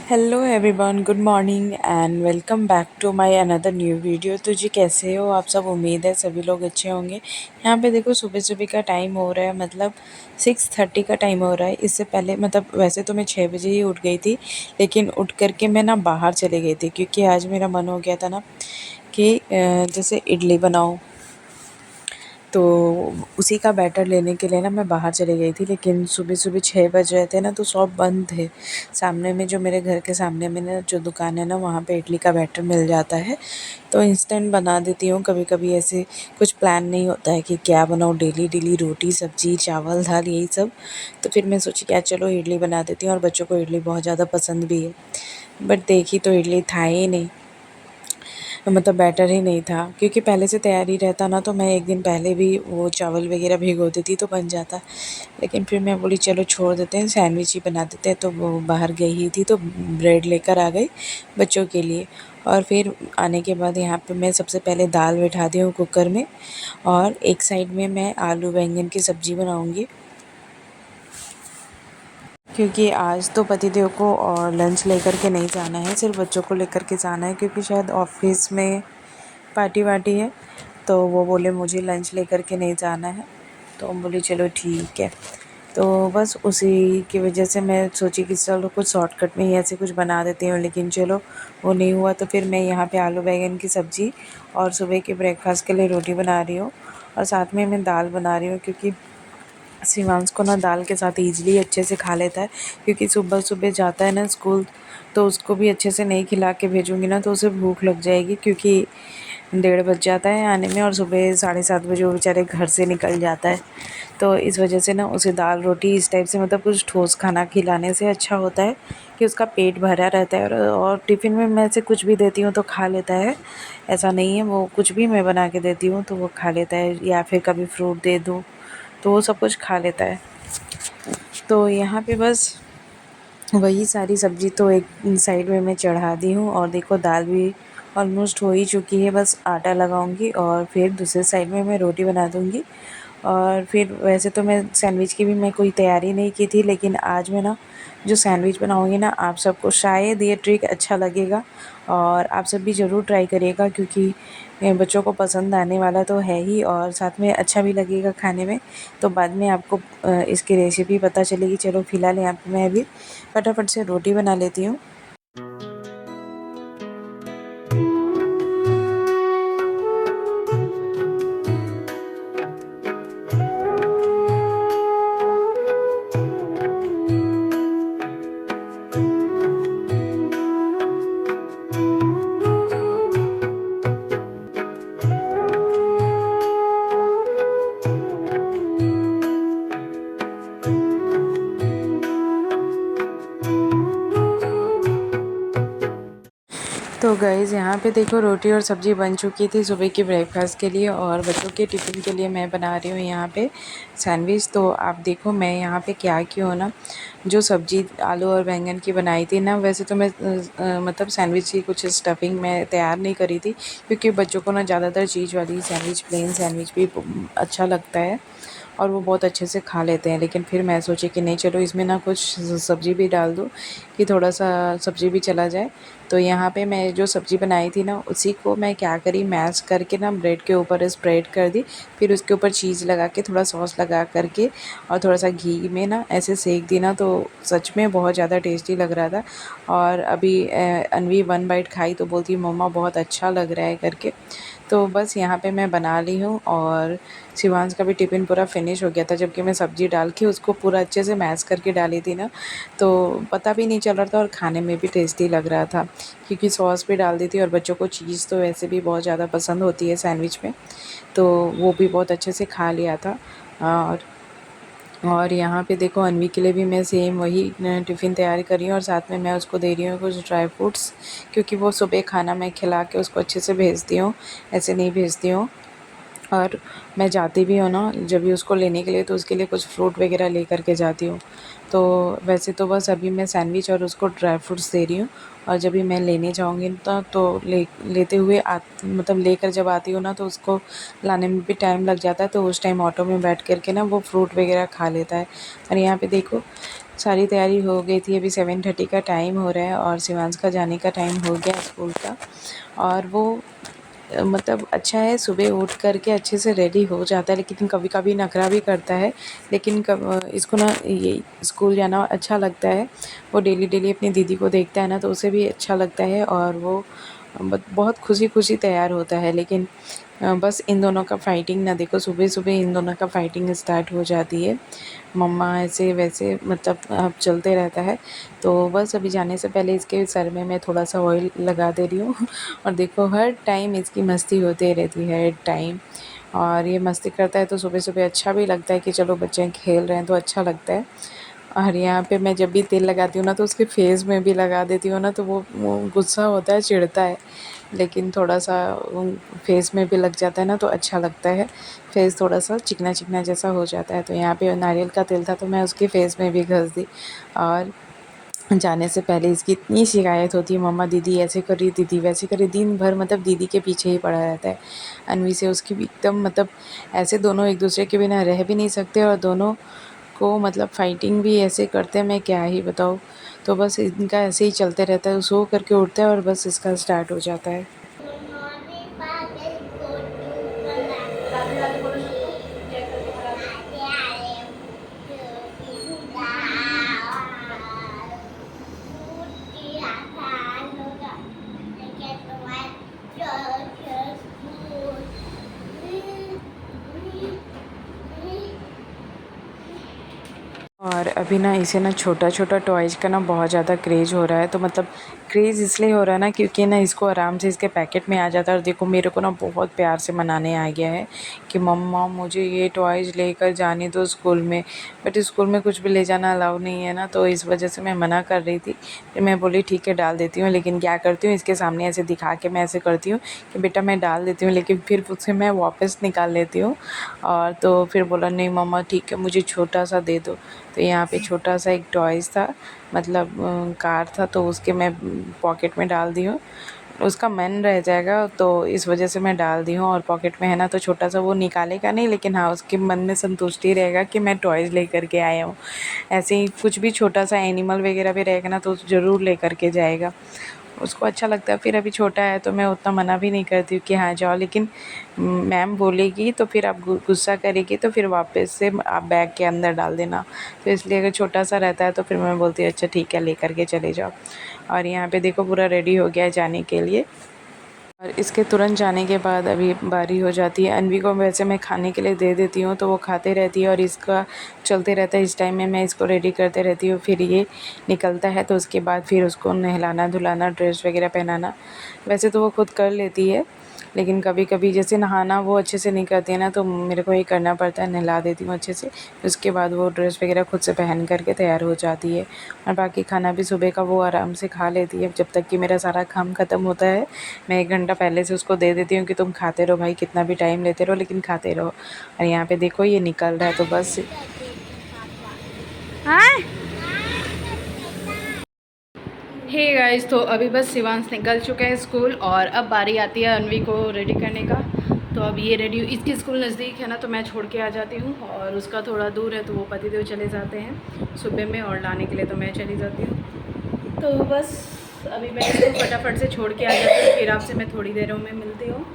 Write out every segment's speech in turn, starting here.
Hello everyone, good morning and welcome back to my another new video. तो जी कैसे हो आप सब? उम्मीद है सभी लोग अच्छे होंगे। यहाँ पे देखो सुबह सुबह का टाइम हो रहा है, मतलब 6:30 का टाइम हो रहा है। इससे पहले मतलब वैसे तो मैं 6 बजे ही उठ गई थी, लेकिन उठ करके मैं ना बाहर चली गई थी क्योंकि आज मेरा मन हो गया था ना कि जैसे इडली बनाऊँ। तो उसी का बैटर लेने के लिए ना मैं बाहर चली गई थी, लेकिन सुबह सुबह 6 बज रहे थे ना तो शॉप बंद थे। सामने में जो मेरे घर के सामने में ना जो दुकान है ना, वहाँ पे इडली का बैटर मिल जाता है। तो इंस्टेंट बना देती हूँ। कभी कभी ऐसे कुछ प्लान नहीं होता है कि क्या बनाऊँ, डेली डेली रोटी सब्जी चावल दाल यही सब। तो फिर मैं सोची क्या चलो इडली बना देती हूँ, और बच्चों को इडली बहुत ज़्यादा पसंद भी है। बट देखी तो इडली था ही नहीं, मतलब बैटर ही नहीं था। क्योंकि पहले से तैयारी रहता ना तो मैं एक दिन पहले भी वो चावल वगैरह भिगो देती तो बन जाता। लेकिन फिर मैं बोली चलो छोड़ देते हैं, सैंडविच ही बना देते हैं। तो वो बाहर गई ही थी तो ब्रेड लेकर आ गई बच्चों के लिए। और फिर आने के बाद यहाँ पे मैं सबसे पहले दाल बैठा दी हूँ कुकर में, और एक साइड में मैं आलू बैंगन की सब्ज़ी बनाऊँगी। क्योंकि आज तो पतिदेव को और लंच लेकर के नहीं जाना है, सिर्फ बच्चों को लेकर के जाना है, क्योंकि शायद ऑफिस में पार्टी वार्टी है। तो वो बोले मुझे लंच लेकर के नहीं जाना है, तो हम बोले चलो ठीक है। तो बस उसी की वजह से मैं सोची कि चलो कुछ शॉर्टकट में ही ऐसे कुछ बना देती हूँ, लेकिन चलो वो नहीं हुआ। तो फिर मैं यहाँ पे आलू बैंगन की सब्ज़ी और सुबह के ब्रेकफास्ट के लिए रोटी बना रही हूँ, और साथ में मैं दाल बना रही हूँ। क्योंकि शिवांश को ना दाल के साथ ईज़िली अच्छे से खा लेता है, क्योंकि सुबह सुबह जाता है ना स्कूल, तो उसको भी अच्छे से नहीं खिला के भेजूँगी ना तो उसे भूख लग जाएगी। क्योंकि 1:30 बज जाता है आने में, और सुबह 7:30 बजे वो बेचारे घर से निकल जाता है। तो इस वजह से ना उसे दाल रोटी इस टाइप से, मतलब कुछ ठोस खाना खिलाने से अच्छा होता है कि उसका पेट भरा रहता है। और टिफ़िन में मैं ऐसे कुछ भी देती हूँ तो खा लेता है। ऐसा नहीं है, वो कुछ भी मैं बना के देती हूँ तो वो खा लेता है, या फिर कभी फ्रूट दे दूँ तो वो सब कुछ खा लेता है। तो यहाँ पे बस वही सारी सब्ज़ी तो एक साइड में मैं चढ़ा दी हूँ, और देखो दाल भी ऑलमोस्ट हो ही चुकी है। बस आटा लगाऊंगी और फिर दूसरे साइड में मैं रोटी बना दूंगी। और फिर वैसे तो मैं सैंडविच की भी मैं कोई तैयारी नहीं की थी, लेकिन आज मैं ना जो सैंडविच बनाऊंगी ना, आप सबको शायद ये ट्रिक अच्छा लगेगा, और आप सब भी ज़रूर ट्राई करिएगा। क्योंकि बच्चों को पसंद आने वाला तो है ही, और साथ में अच्छा भी लगेगा खाने में। तो बाद में आपको इसकी रेसिपी पता चलेगी। चलो फ़िलहाल यहाँ पे मैं अभी फटाफट से रोटी बना लेती हूँ। तो गाइज़ यहाँ पे देखो रोटी और सब्ज़ी बन चुकी थी सुबह के ब्रेकफास्ट के लिए, और बच्चों के टिफ़िन के लिए मैं बना रही हूँ यहाँ पे सैंडविच। तो आप देखो मैं यहाँ पे क्या की हूँ ना, जो सब्ज़ी आलू और बैंगन की बनाई थी ना, वैसे तो मैं मतलब सैंडविच की कुछ स्टफिंग मैं तैयार नहीं करी थी, क्योंकि बच्चों को ना ज़्यादातर चीज़ वाली सैंडविच प्लेन सैंडविच भी अच्छा लगता है, और वो बहुत अच्छे से खा लेते हैं। लेकिन फिर मैं सोची कि नहीं चलो इसमें ना कुछ सब्ज़ी भी डाल दूँ, कि थोड़ा सा सब्ज़ी भी चला जाए। तो यहाँ पे मैं जो सब्ज़ी बनाई थी ना, उसी को मैं क्या करी, मैश करके ना ब्रेड के ऊपर स्प्रेड कर दी। फिर उसके ऊपर चीज़ लगा के, थोड़ा सॉस लगा करके, और थोड़ा सा घी में ना ऐसे सेक दी ना, तो सच में बहुत ज़्यादा टेस्टी लग रहा था। और अभी अनवी 1 बाइट खाई तो बोलती मम्मा बहुत अच्छा लग रहा है करके। तो बस यहाँ पे मैं बना ली हूँ, और शिवांश का भी टिफ़िन पूरा फिनिश हो गया था, जबकि मैं सब्ज़ी डाल के उसको पूरा अच्छे से मैश करके डाली थी ना, तो पता भी नहीं चल रहा था, और खाने में भी टेस्टी लग रहा था। क्योंकि सॉस भी डाल दी थी, और बच्चों को चीज़ तो वैसे भी बहुत ज़्यादा पसंद होती है सैंडविच में, तो वो भी बहुत अच्छे से खा लिया था। और यहाँ पे देखो अनवी के लिए भी मैं सेम वही टिफ़िन तैयार कर रही हूँ, और साथ में मैं उसको दे रही हूँ कुछ ड्राई फ्रूट्स, क्योंकि वो सुबह खाना मैं खिला के उसको अच्छे से भेजती हूँ, ऐसे नहीं भेजती हूँ। और मैं जाती भी हूँ ना जब भी उसको लेने के लिए, तो उसके लिए कुछ फ्रूट वगैरह लेकर के जाती हूँ। तो वैसे तो बस अभी मैं सैंडविच और उसको ड्राई फ्रूट्स दे रही हूँ, और जब भी मैं लेने जाऊँगी तो लेते हुए मतलब लेकर जब आती हूँ ना, तो उसको लाने में भी टाइम लग जाता है। तो उस टाइम ऑटो में बैठ कर के ना वो फ्रूट वगैरह खा लेता है। और यहाँ पे देखो सारी तैयारी हो गई थी। अभी 7:30 का टाइम हो रहा है और शिवांश का जाने का टाइम हो गया स्कूल का। और वो मतलब अच्छा है, सुबह उठ कर के अच्छे से रेडी हो जाता है, लेकिन कभी कभी नखरा भी करता है। लेकिन इसको ना ये स्कूल जाना अच्छा लगता है। वो डेली डेली अपनी दीदी को देखता है ना, तो उसे भी अच्छा लगता है और वो बहुत खुशी खुशी तैयार होता है। लेकिन बस इन दोनों का फाइटिंग ना देखो, सुबह सुबह इन दोनों का फाइटिंग स्टार्ट हो जाती है। मम्मा ऐसे वैसे मतलब अब चलते रहता है। तो बस अभी जाने से पहले इसके सर में मैं थोड़ा सा ऑयल लगा दे रही हूँ और देखो हर टाइम इसकी मस्ती होते रहती है, हर टाइम। और ये मस्ती करता है तो सुबह सुबह अच्छा भी लगता है कि चलो बच्चे खेल रहे हैं तो अच्छा लगता है। और यहाँ पे मैं जब भी तेल लगाती हूँ ना, तो उसके फेस में भी लगा देती हूँ ना, तो वो गुस्सा होता है, चिढ़ता है। लेकिन थोड़ा सा फेस में भी लग जाता है ना, तो अच्छा लगता है। फेस थोड़ा सा चिकना चिकना जैसा हो जाता है। तो यहाँ पे नारियल का तेल था तो मैं उसके फेस में भी घस दी। और जाने से पहले इसकी इतनी शिकायत होती है, मम्मा दीदी ऐसे कर रही, दीदी वैसे कर रही, दिन भर मतलब दीदी के पीछे ही पड़ा रहता है। अन्वी से उसकी भी एकदम मतलब ऐसे दोनों एक दूसरे के बिना रह भी नहीं सकते और दोनों को मतलब फाइटिंग भी ऐसे करते हैं, मैं क्या ही बताऊँ। तो बस इनका ऐसे ही चलते रहता है, सो करके उठता है और बस इसका स्टार्ट हो जाता है। और अभी ना इसे ना छोटा छोटा टॉयज़ का ना बहुत ज़्यादा क्रेज़ हो रहा है। तो मतलब क्रेज़ इसलिए हो रहा है ना, क्योंकि ना इसको आराम से इसके पैकेट में आ जाता है। और देखो मेरे को ना बहुत प्यार से मनाने आ गया है कि मम्मा मुझे ये टॉयज़ लेकर जाने दो स्कूल में। बट स्कूल में कुछ भी ले जाना अलाउ नहीं है ना, तो इस वजह से मैं मना कर रही थी। फिर मैं बोली ठीक है डाल देती हूँ। लेकिन क्या करती हूँ, इसके सामने ऐसे दिखा के मैं ऐसे करती हूँ कि बेटा मैं डाल देती हूँ, लेकिन फिर उससे मैं वापस निकाल लेती हूँ। और तो फिर बोला नहीं मम्मा ठीक है, मुझे छोटा सा दे दो। तो यहाँ पे छोटा सा एक टॉयज़ था, मतलब कार था, तो उसके मैं पॉकेट में डाल दी हूँ। उसका मन रह जाएगा तो इस वजह से मैं डाल दी हूँ। और पॉकेट में है ना, तो छोटा सा वो निकालेगा नहीं, लेकिन हाँ उसके मन में संतुष्टि रहेगा कि मैं टॉयज़ लेकर के आया हूँ। ऐसे ही कुछ भी छोटा सा एनिमल वगैरह भी रहेगा ना, तो ज़रूर लेकर के जाएगा, उसको अच्छा लगता है। फिर अभी छोटा है तो मैं उतना मना भी नहीं करती हूँ कि हाँ जाओ, लेकिन मैम बोलेगी तो फिर आप गुस्सा करेगी तो फिर वापस से आप बैग के अंदर डाल देना। तो इसलिए अगर छोटा सा रहता है तो फिर मैं बोलती हूँ अच्छा ठीक है लेकर के चले जाओ। और यहाँ पे देखो पूरा रेडी हो गया है जाने के लिए। और इसके तुरंत जाने के बाद अभी बारी हो जाती है। अन्वी को वैसे मैं खाने के लिए दे देती हूँ तो वो खाते रहती है और इसका चलते रहता है। इस टाइम में मैं इसको रेडी करते रहती हूँ, फिर ये निकलता है तो उसके बाद फिर उसको नहलाना धुलाना, ड्रेस वगैरह पहनाना। वैसे तो वो खुद कर लेती है, लेकिन कभी कभी जैसे नहाना वो अच्छे से नहीं करती है ना, तो मेरे को ये करना पड़ता है, नहला देती हूँ अच्छे से। उसके बाद वो ड्रेस वगैरह खुद से पहन करके तैयार हो जाती है। और बाकी खाना भी सुबह का वो आराम से खा लेती है। जब तक कि मेरा सारा काम ख़त्म होता है मैं 1 घंटा पहले से उसको दे देती हूँ कि तुम खाते रहो भाई, कितना भी टाइम लेते रहो लेकिन खाते रहो। और यहाँ पे देखो ये निकल रहा है तो बस। हाँ हे गाइस, तो अभी बस शिवांश निकल चुका है स्कूल और अब बारी आती है अन्वी को रेडी करने का। तो अब ये रेडी, इसकी स्कूल नज़दीक है ना, तो मैं छोड़ के आ जाती हूँ और उसका थोड़ा दूर है तो वो पतिदेव चले जाते हैं सुबह में, और लाने के लिए तो मैं चली जाती हूँ। तो बस अभी मैं इसको फटाफट से छोड़ के आ जाती हूँ, फिर आपसे मैं थोड़ी देरों में मिलती हूँ।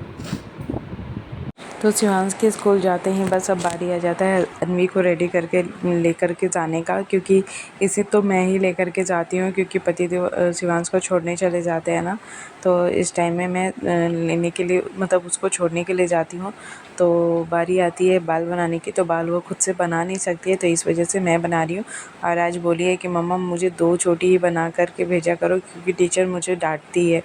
तो शिवांश के स्कूल जाते ही बस अब बारी आ जाता है अन्वी को रेडी करके लेकर के जाने का, क्योंकि इसे तो मैं ही लेकर के जाती हूँ क्योंकि पतिदेव शिवांश को छोड़ने चले जाते हैं ना। तो इस टाइम में मैं लेने के लिए मतलब उसको छोड़ने के लिए जाती हूँ। तो बारी आती है बाल बनाने की, तो बाल वो खुद से बना नहीं सकती है तो इस वजह से मैं बना रही हूँ। और आज बोली है कि मम्मा मुझे 2 चोटी ही बना करके भेजा करो क्योंकि टीचर मुझे डांटती है।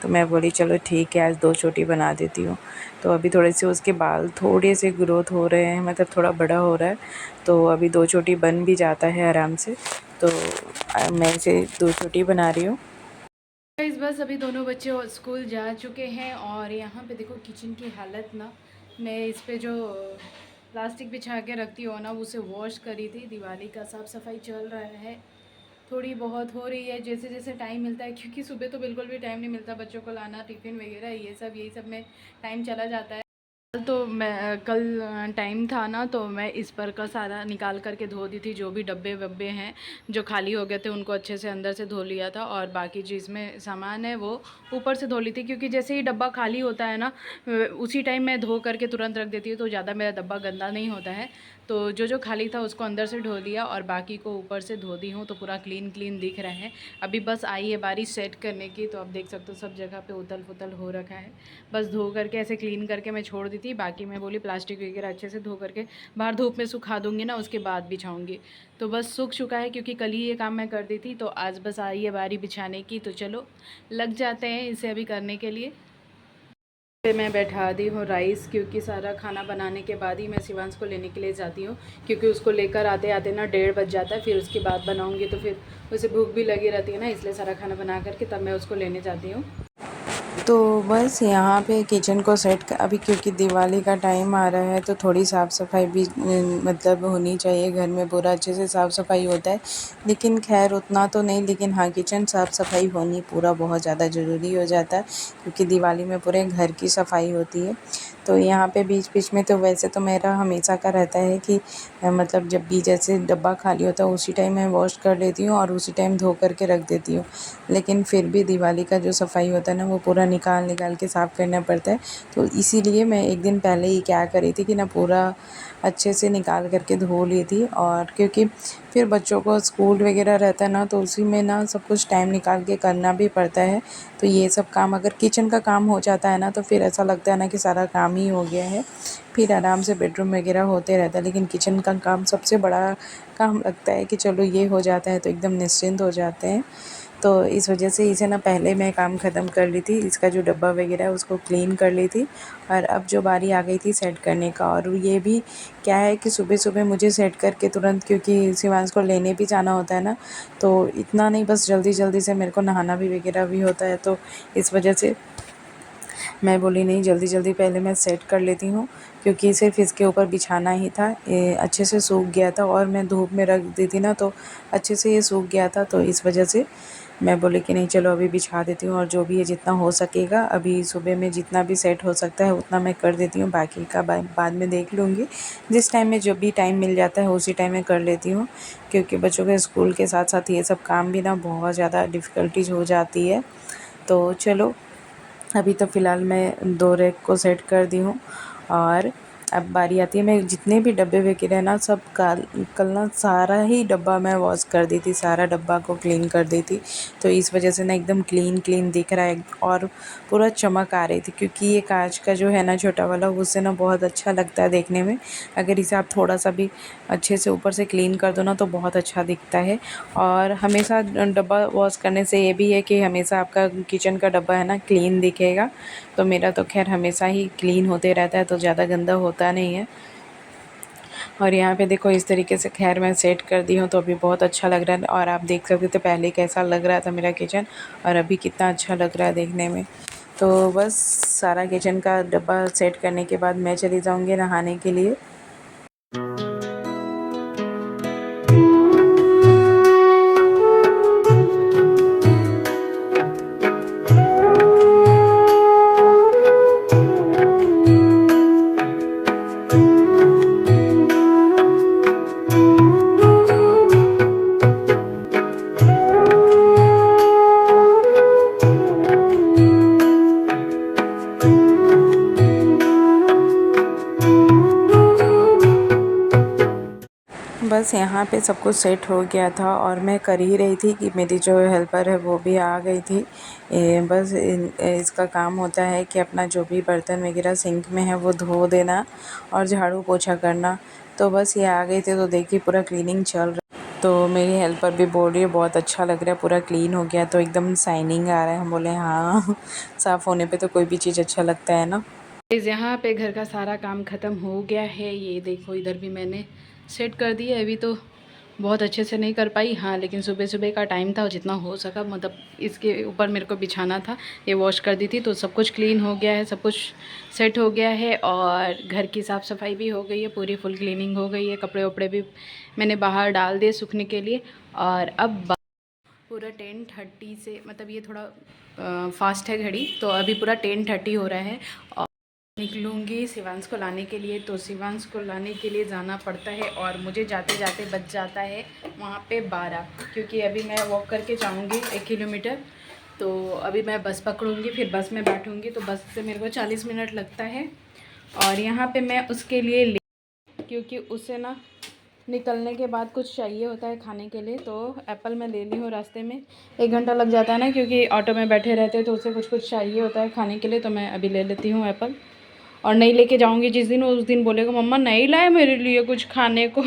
तो मैं बोली चलो ठीक है आज 2 चोटी बना देती हूँ। तो अभी थोड़े से उसके बाल थोड़े से ग्रोथ हो रहे हैं, मतलब थोड़ा बड़ा हो रहा है, तो अभी 2 चोटी बन भी जाता है आराम से। तो मैं इसे 2 चोटी बना रही हूँ। गाइस बस अभी दोनों बच्चे स्कूल जा चुके हैं और यहाँ पे देखो किचन की हालत ना, मैं इस पे जो प्लास्टिक बिछा के रखती हूँ ना उसे वॉश करी थी। दिवाली का साफ़ सफाई चल रहा है, थोड़ी बहुत हो रही है जैसे जैसे टाइम मिलता है, क्योंकि सुबह तो बिल्कुल भी टाइम नहीं मिलता बच्चों को लाना, टिफ़िन वगैरह ये सब, यही सब में टाइम चला जाता है। तो मैं कल टाइम था ना, तो मैं इस पर का सारा निकाल करके धो दी थी। जो भी डब्बे वब्बे हैं जो खाली हो गए थे उनको अच्छे से अंदर से धो लिया था, और बाकी जिसमें सामान है वो ऊपर से धो ली थी, क्योंकि जैसे ही डब्बा खाली होता है ना उसी टाइम मैं धो करके तुरंत रख देती हूँ, तो ज़्यादा मेरा डब्बा गंदा नहीं होता है। तो जो खाली था उसको अंदर से धो लिया और बाकी को ऊपर से धो दी हूँ, तो पूरा क्लीन क्लीन दिख रहा है। अभी बस आई है बारी सेट करने की, तो आप देख सकते हो सब जगह पे उथल पुथल हो रखा है। बस धो करके ऐसे क्लीन करके मैं छोड़ दी थी। बाकी मैं बोली प्लास्टिक वगैरह अच्छे से धो करके बाहर धूप में सुखा दूँगी ना, उसके बाद बिछाऊँगी। तो बस सूख चुका है, क्योंकि कल ही ये काम मैं कर दी थी। तो आज बस आई है बारी बिछाने की, तो चलो लग जाते हैं इसे अभी करने के लिए। पे मैं बैठा दी हूँ राइस, क्योंकि सारा खाना बनाने के बाद ही मैं शिवांश को लेने के लिए जाती हूँ, क्योंकि उसको लेकर आते आते ना 1:30 बज जाता है। फिर उसके बाद बनाऊँगी तो फिर उसे भूख भी लगी रहती है ना, इसलिए सारा खाना बना करके तब मैं उसको लेने जाती हूँ। तो बस यहाँ पे किचन को सेट अभी क्योंकि दिवाली का टाइम आ रहा है तो थोड़ी साफ़ सफाई भी मतलब होनी चाहिए। घर में पूरा अच्छे से साफ़ सफाई होता है, लेकिन खैर उतना तो नहीं, लेकिन हाँ किचन साफ़ सफाई होनी पूरा बहुत ज़्यादा ज़रूरी हो जाता है, क्योंकि दिवाली में पूरे घर की सफाई होती है। तो यहाँ पे बीच बीच में तो वैसे तो मेरा हमेशा का रहता है कि मतलब जब भी जैसे डब्बा खाली होता है उसी टाइम मैं वॉश कर लेती हूँ और उसी टाइम धो करके रख देती हूँ। लेकिन फिर भी दिवाली का जो सफाई होता है ना वो पूरा निकाल के साफ़ करना पड़ता है। तो इसीलिए मैं एक दिन पहले ही क्या करी थी कि ना पूरा अच्छे से निकाल करके धो ली थी। और क्योंकि फिर बच्चों को स्कूल वगैरह रहता है ना, तो उसी में ना सब कुछ टाइम निकाल के करना भी पड़ता है। तो ये सब काम अगर किचन का काम हो जाता है ना तो फिर ऐसा लगता है ना कि सारा काम ही हो गया है, फिर आराम से बेडरूम वगैरह होते रहता है। लेकिन किचन का काम सबसे बड़ा काम लगता है कि चलो ये हो जाता है तो एकदम निश्चिंत हो जाते हैं। तो इस वजह से इसे ना पहले मैं काम ख़त्म कर ली थी, इसका जो डब्बा वगैरह है उसको क्लीन कर ली थी। और अब जो बारी आ गई थी सेट करने का, और ये भी क्या है कि सुबह सुबह मुझे सेट करके तुरंत, क्योंकि शिवांश को लेने भी जाना होता है ना, तो इतना नहीं, बस जल्दी जल्दी से मेरे को नहाना भी वगैरह भी होता है। तो इस वजह से मैं बोली नहीं, जल्दी जल्दी पहले मैं सेट कर लेती हूँ, क्योंकि सिर्फ इसके ऊपर बिछाना ही था। ये अच्छे से सूख गया था और मैं धूप में रख दी थी ना, तो अच्छे से ये सूख गया था। तो इस वजह से मैं बोली कि नहीं चलो अभी बिछा देती हूँ, और जो भी है जितना हो सकेगा अभी सुबह में जितना भी सेट हो सकता है उतना मैं कर देती हूँ, बाकी का बाद में देख लूँगी। जिस टाइम में जब भी टाइम मिल जाता है उसी टाइम मैं कर लेती हूँ, क्योंकि बच्चों के स्कूल के साथ साथ ये सब काम भी ना बहुत ज़्यादा डिफ़िकल्टीज हो जाती है। तो चलो अभी तो फ़िलहाल मैं 2 रैक को सेट कर दी हूँ। और अब बारी आती है, मैं जितने भी डब्बे वगैरह ना सब कल ना सारा ही डब्बा मैं वॉश कर दी थी, सारा डब्बा को क्लीन कर दी थी। तो इस वजह से ना एकदम क्लीन क्लीन दिख रहा है और पूरा चमक आ रही थी, क्योंकि ये कांच का जो है ना छोटा वाला, उससे ना बहुत अच्छा लगता है देखने में। अगर इसे आप थोड़ा सा भी अच्छे से ऊपर से क्लीन कर दो ना तो बहुत अच्छा दिखता है। और हमेशा डब्बा वॉश करने से ये भी है कि हमेशा आपका किचन का डब्बा है ना क्लीन दिखेगा। तो मेरा तो खैर हमेशा ही क्लीन होते रहता है, तो ज़्यादा गंदा होता नहीं है। और यहाँ पे देखो इस तरीके से खैर मैं सेट कर दी हूँ, तो अभी बहुत अच्छा लग रहा है। और आप देख सकते थे पहले कैसा लग रहा था मेरा किचन, और अभी कितना अच्छा लग रहा है देखने में। तो बस सारा किचन का डब्बा सेट करने के बाद मैं चली जाऊँगी नहाने के लिए। बस यहाँ पे सब कुछ सेट हो गया था और मैं कर ही रही थी कि मेरी जो हेल्पर है वो भी आ गई थी। बस इसका काम होता है कि अपना जो भी बर्तन वगैरह सिंक में है वो धो देना और झाड़ू पोछा करना। तो बस ये आ गए थे, तो देखिए पूरा क्लीनिंग चल रहा है। तो मेरी हेल्पर भी बोल रही है बहुत अच्छा लग रहा है, पूरा क्लीन हो गया तो एकदम शाइनिंग आ रहा है। हम बोले हाँ साफ़ होने पे तो कोई भी चीज़ अच्छा लगता है ना। इस यहाँ पे घर का सारा काम ख़त्म हो गया है। ये देखो इधर भी मैंने सेट कर दिया। अभी तो बहुत अच्छे से नहीं कर पाई, हाँ, लेकिन सुबह सुबह का टाइम था, जितना हो सका मतलब इसके ऊपर मेरे को बिछाना था, ये वॉश कर दी थी। तो सब कुछ क्लीन हो गया है, सब कुछ सेट हो गया है, और घर की साफ़ सफाई भी हो गई है, पूरी फुल क्लीनिंग हो गई है। कपड़े वपड़े भी मैंने बाहर डाल दिए सूखने के लिए। और अब पूरा 10:30 से, मतलब ये थोड़ा फास्ट है घड़ी, तो अभी पूरा 10:30 हो रहा है। और निकलूँगी शिवांश को लाने के लिए। तो शिवांश को लाने के लिए जाना पड़ता है और मुझे जाते जाते बच जाता है वहाँ पे 12, क्योंकि अभी मैं वॉक करके जाऊँगी 1 किलोमीटर। तो अभी मैं बस पकड़ूँगी, फिर बस में बैठूँगी, तो बस से मेरे को 40 मिनट लगता है। और यहाँ पे मैं उसके लिए क्योंकि उसे ना निकलने के बाद कुछ चाहिए होता है खाने के लिए, तो एप्पल मैं ले ली हूँ। रास्ते में 1 घंटा लग जाता है ना, क्योंकि ऑटो में बैठे रहते हैं, तो उसे कुछ कुछ चाहिए होता है खाने के लिए। तो मैं अभी ले लेती हूँ एप्पल। और नहीं लेके जाऊँगी जिस दिन, उस दिन बोलेगा मम्मा नहीं लाए मेरे लिए कुछ खाने को।